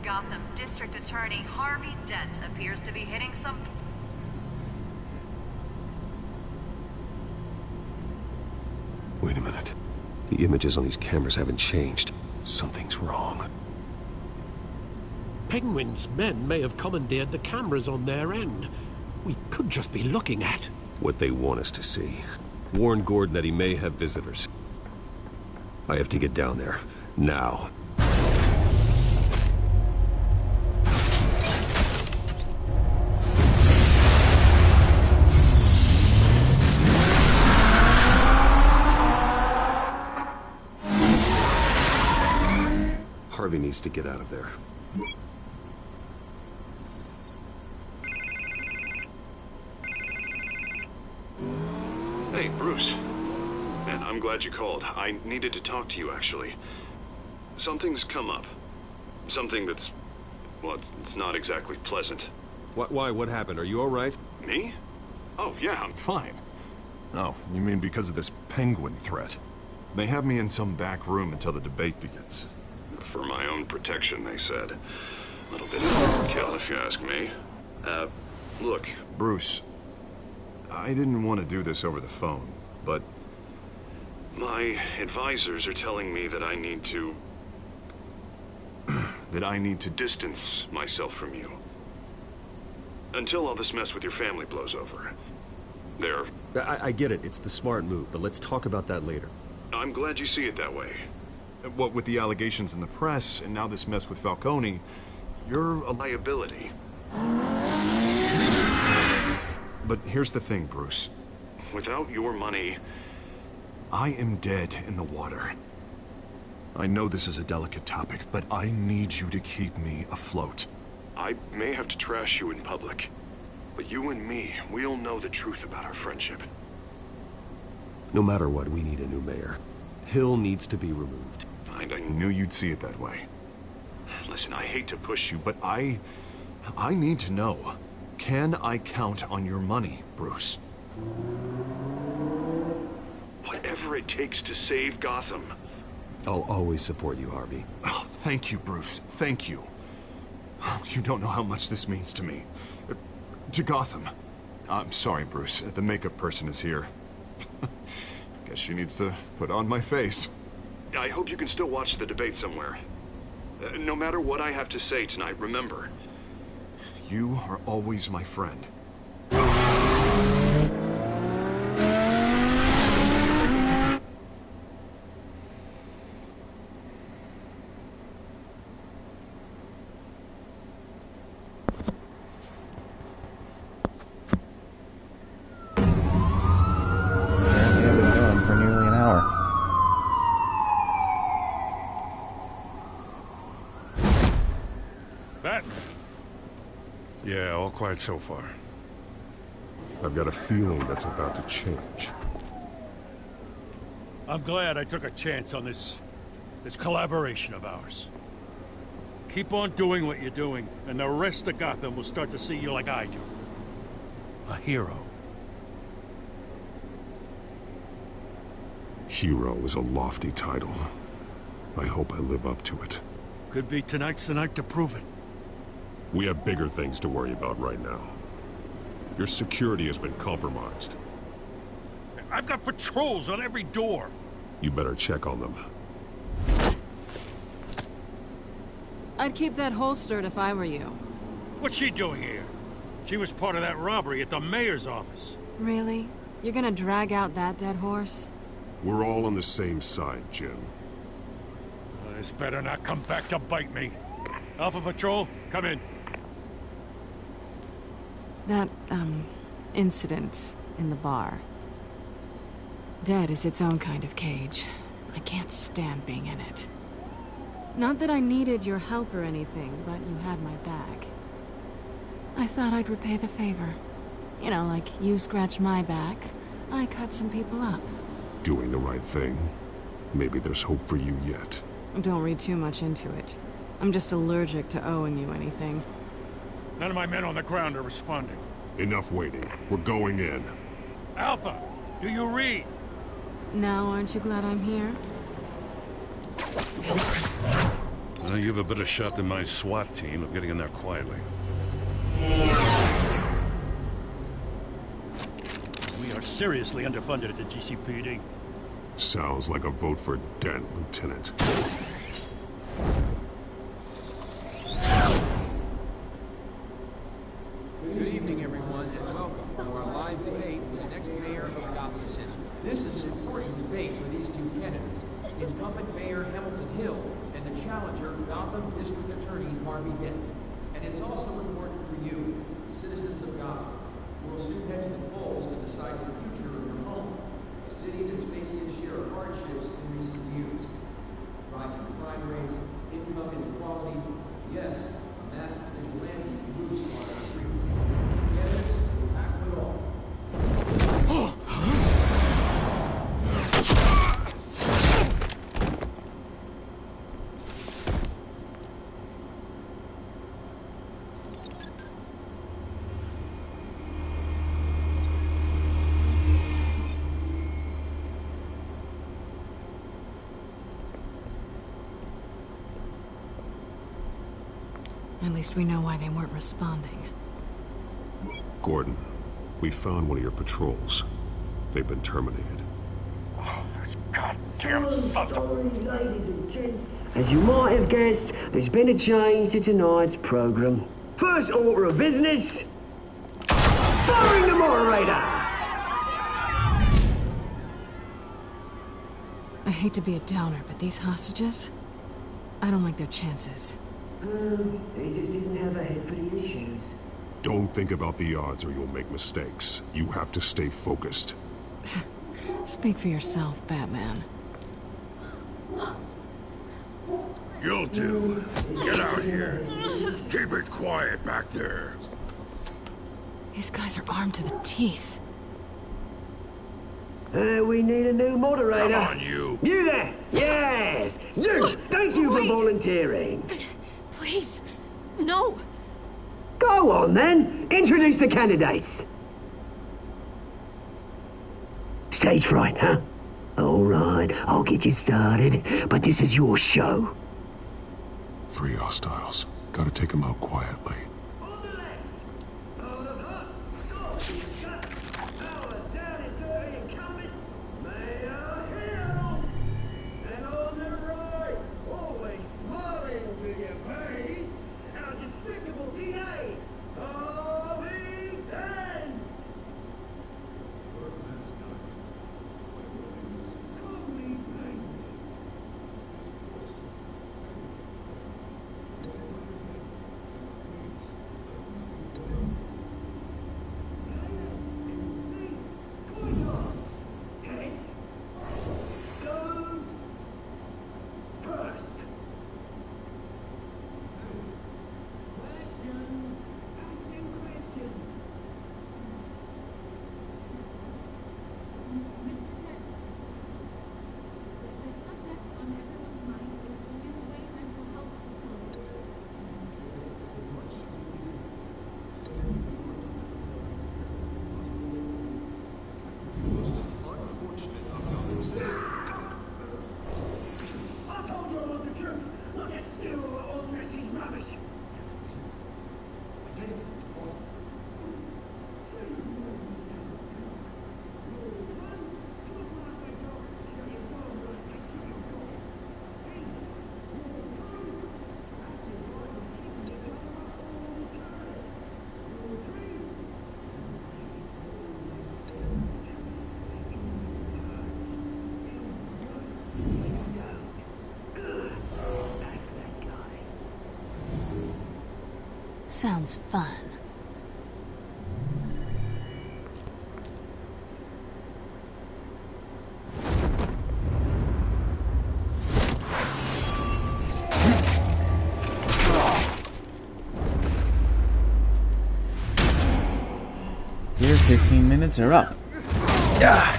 Gotham District Attorney Harvey Dent appears to be hitting some... Wait a minute. The images on these cameras haven't changed. Something's wrong. Penguin's men may have commandeered the cameras on their end. We could just be looking at... what they want us to see. Warn Gordon that he may have visitors. I have to get down there. Now. Harvey needs to get out of there. Hey, Bruce. Man, I'm glad you called. I needed to talk to you, actually. Something's come up. Something that's... well, it's not exactly pleasant. Why? What happened? Are you all right? Me? Oh, yeah, I'm fine. Oh, you mean because of this Penguin threat? They have me in some back room until the debate begins. For my own protection, they said. A little bit of overkill, if you ask me. Look, Bruce, I didn't want to do this over the phone, but my advisors are telling me that I need to... that I need to distance myself from you. Until all this mess with your family blows over. I get it. It's the smart move, but let's talk about that later. I'm glad you see it that way. What with the allegations in the press, and now this mess with Falcone, you're a liability. But here's the thing, Bruce. Without your money, I am dead in the water. I know this is a delicate topic, but I need you to keep me afloat. I may have to trash you in public, but you and me, we'll know the truth about our friendship. No matter what, we need a new mayor. Hill needs to be removed. I knew you'd see it that way. Listen, I hate to push you, but I need to know. Can I count on your money, Bruce? Whatever it takes to save Gotham. I'll always support you, Harvey. Oh, thank you, Bruce. Thank you. You don't know how much this means to me. To Gotham. I'm sorry, Bruce. The makeup person is here. Guess she needs to put on my face. I hope you can still watch the debate somewhere. No matter what I have to say tonight, remember. You are always my friend. For nearly an hour. Batman. Yeah, all quiet so far. I've got a feeling that's about to change. I'm glad I took a chance on this collaboration of ours. Keep on doing what you're doing, and the rest of Gotham will start to see you like I do. A hero. Hero is a lofty title. I hope I live up to it. Could be tonight's the night to prove it. We have bigger things to worry about right now. Your security has been compromised. I've got patrols on every door. You better check on them. I'd keep that holstered if I were you. What's she doing here? She was part of that robbery at the mayor's office. Really? You're gonna drag out that dead horse? We're all on the same side, Jim. This better not come back to bite me. Alpha Patrol, come in. That, incident in the bar. Dead is its own kind of cage. I can't stand being in it. Not that I needed your help or anything, but you had my back. I thought I'd repay the favor. You know, like you scratch my back, I cut some people up. Doing the right thing. Maybe there's hope for you yet. Don't read too much into it. I'm just allergic to owing you anything. None of my men on the ground are responding. Enough waiting. We're going in. Alpha, do you read? Now, aren't you glad I'm here? You have a better shot than my SWAT team of getting in there quietly. We are seriously underfunded at the GCPD. Sounds like a vote for Dent, Lieutenant. Good evening, everyone, and welcome to our live debate for the next mayor of Gotham City. This is an important debate for these two candidates, incumbent Mayor Hamilton Hill and the challenger, Gotham District Attorney Harvey Dent. And it's also important for you, the citizens of Gotham, who will soon head to the polls to decide the future of your home, a city that's faced its share of hardships in recent years. Rising crime rates, income inequality, yes, a massive vigilante loose on our streets. Together, we'll tackle it all. At least we know why they weren't responding. Gordon, we found one of your patrols. They've been terminated. Goddamn sorry, ladies and gents. As you might have guessed, there's been a change to tonight's program. First order of business, firing the moderator. I hate to be a downer, but these hostages, I don't like their chances. They just didn't have a head for the issues. Don't think about the odds or you'll make mistakes. You have to stay focused. Speak for yourself, Batman. You'll do. Get out here. Keep it quiet back there. These guys are armed to the teeth. We need a new moderator. Come on, you. You there! Yes! You! Thank you for volunteering. Please, no. Go on, then. Introduce the candidates. Stage fright, huh? All right, I'll get you started, but this is your show. 3 hostiles. Gotta take them out quietly. Sounds fun. Your 15 minutes are up. Yeah.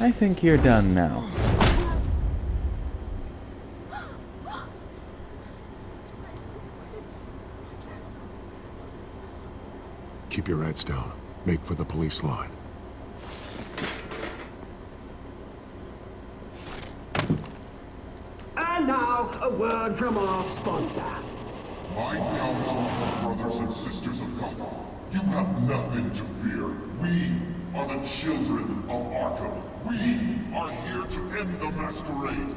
I think you're done now. Keep your heads down. Make for the police line. And now, a word from our sponsor. My downfall, brothers and sisters of Gotham. You have nothing to fear. We are the Children of Arkham. We are here to end the masquerade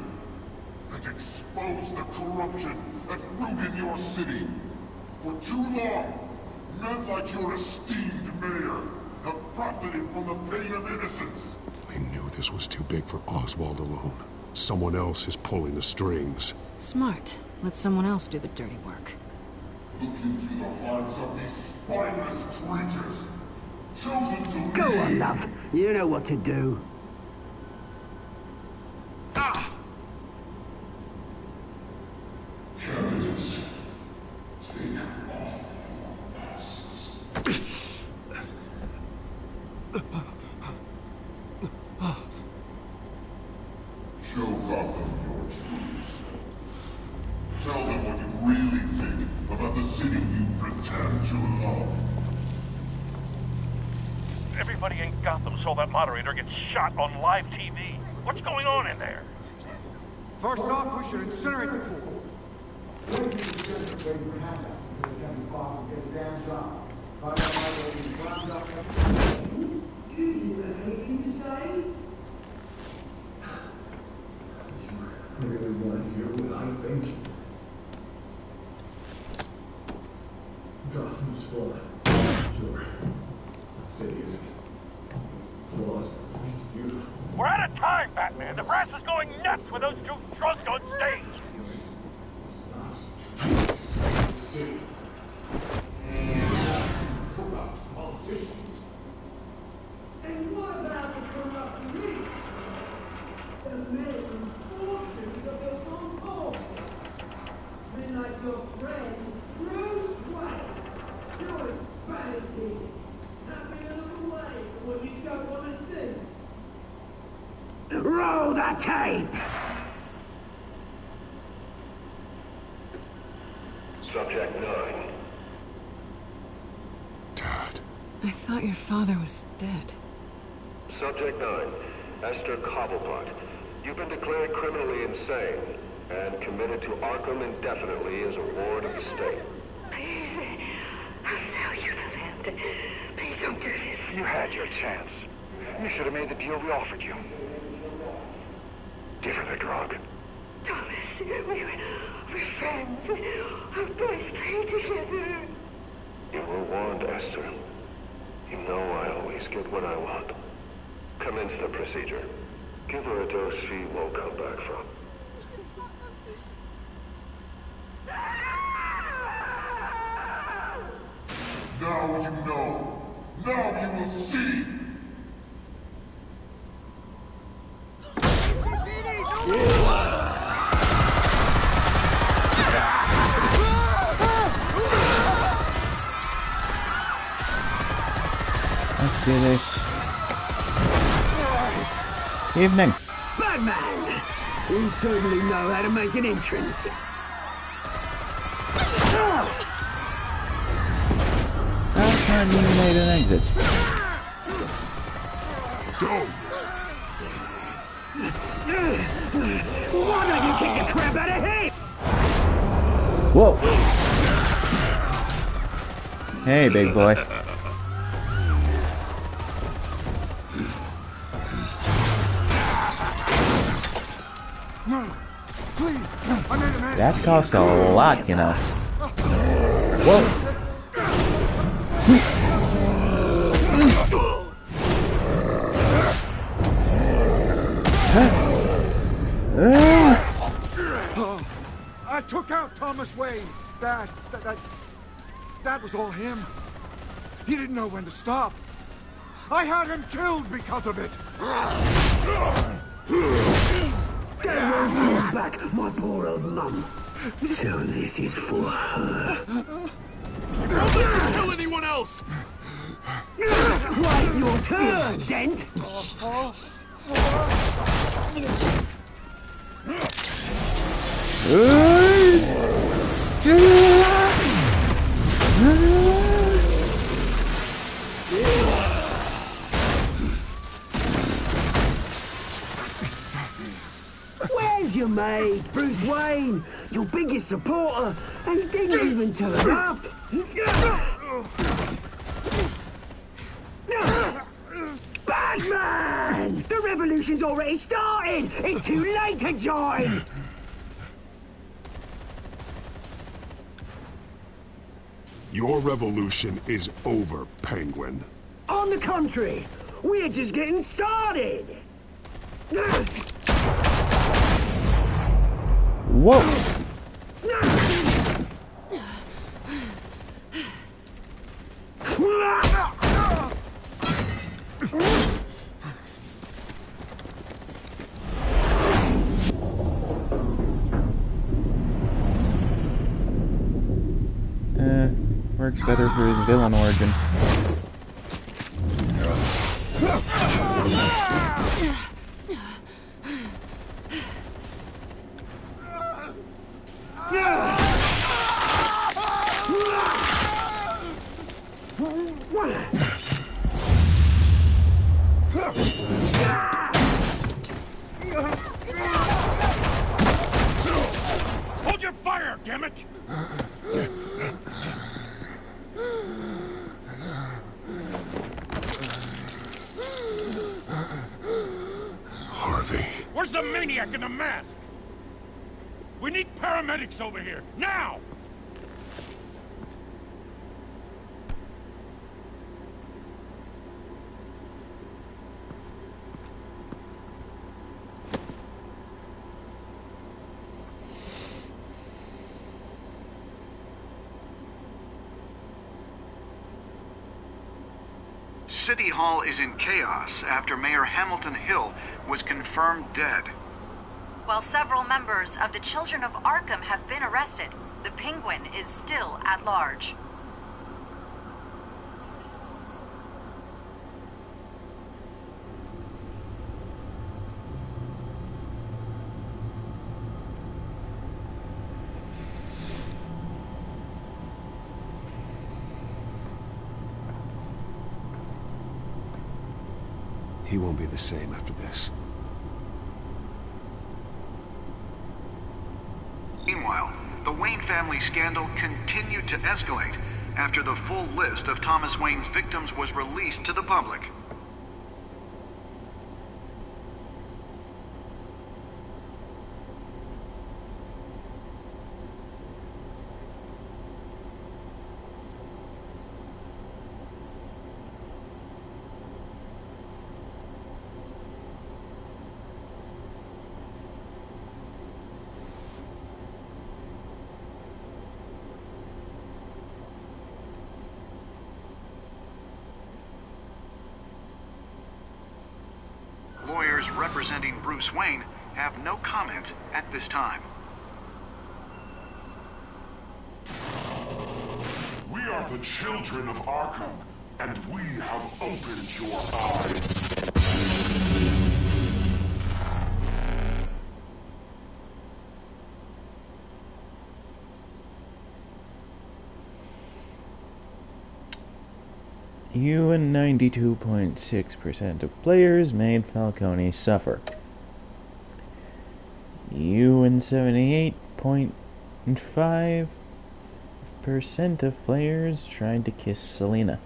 and expose the corruption that ruined your city. For too long, men like your esteemed mayor have profited from the pain of innocence. I knew this was too big for Oswald alone. Someone else is pulling the strings. Smart. Let someone else do the dirty work. Look into the hearts of these spineless creatures. Chosen to Go lead. on, love. You know what to do. Candidates, take off your masks. Show Gotham your true self. Tell them what you really think about the city you pretend to love. Everybody in Gotham saw that moderator get shot on live TV. What's going on in there? First off, we should incinerate the pool. Really want to hear what I think? Gotham's blood. Sure. That city is flawless, beautiful. We're out of time, Batman. The brass is going nuts with those two drunks on stage. City. Corrupt politicians. And what about the corrupt elite? The men and fortunes of their own cause. as your friend, Bruce Wayne. You're insanity. Happy to look away from what you don't want to see. Roll the tape! Subject 9. I thought your father was dead. Subject 9. Esther Cobblepot. You've been declared criminally insane and committed to Arkham indefinitely as a ward of the state. Please, I'll sell you the land. Please don't do this. You had your chance. You should have made the deal we offered you. Give her the drug. Thomas, we're friends. Our boys play together. You were warned, Esther. You know I always get what I want. Commence the procedure. Give her a dose she won't come back from. Now you know. Now you will see. Let's do this. Evening. Batman! You certainly know how to make an entrance. How come you made an exit? Go! Why don't you kick the crap out of him? Whoa! Hey, big boy. No, please, I made a man. That cost a lot, you know. Whoa! I took out Thomas Wayne. That was all him. He didn't know when to stop. I had him killed because of it. Get your back, my poor old mum. So this is for her. Don't let you kill anyone else! Wait your turn, Dent! Where's your mate, Bruce Wayne? Your biggest supporter, and he didn't even turn up. Batman! The revolution's already started! It's too late to join! Your revolution is over, Penguin. On the contrary, we're just getting started! Whoa! Works better for his villain origin. Hold your fire, damn it! Harvey. Where's the maniac in the mask? We need paramedics over here, now! City Hall is in chaos after Mayor Hamilton Hill was confirmed dead. While several members of the Children of Arkham have been arrested, the Penguin is still at large. He won't be the same after this. Meanwhile, the Wayne family scandal continued to escalate after the full list of Thomas Wayne's victims was released to the public. Lawyers representing Bruce Wayne have no comment at this time. We are the Children of Arkham, and we have opened your eyes. You and 92.6% of players made Falcone suffer. You and 78.5% of players tried to kiss Selina.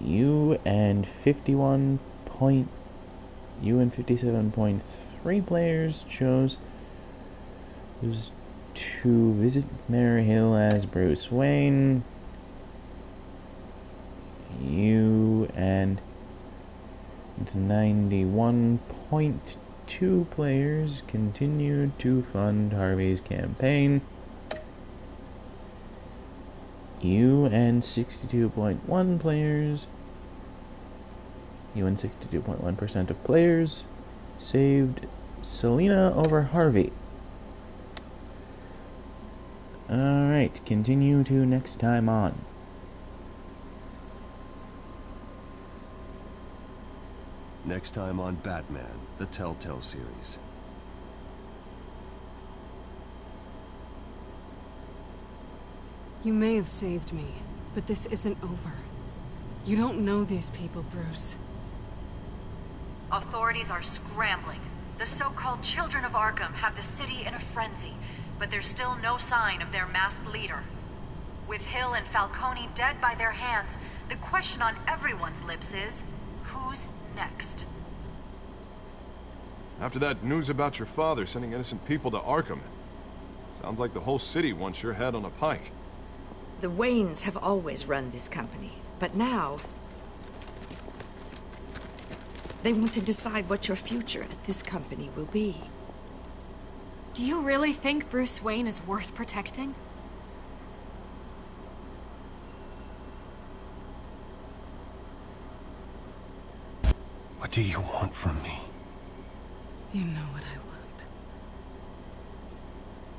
You and 57.3 players chose to visit Mayor Hill as Bruce Wayne. You and 91.2 players continued to fund Harvey's campaign. You and 62.1% of players saved Selina over Harvey. Alright, continue to next time on. Next time on Batman, the Telltale series. You may have saved me, but this isn't over. You don't know these people, Bruce. Authorities are scrambling. The so-called Children of Arkham have the city in a frenzy, but there's still no sign of their masked leader. With Hill and Falcone dead by their hands, the question on everyone's lips is, who's next? After that news about your father sending innocent people to Arkham, sounds like the whole city wants your head on a pike. The Waynes have always run this company, but now they want to decide what your future at this company will be. Do you really think Bruce Wayne is worth protecting? What do you want from me? You know what I want.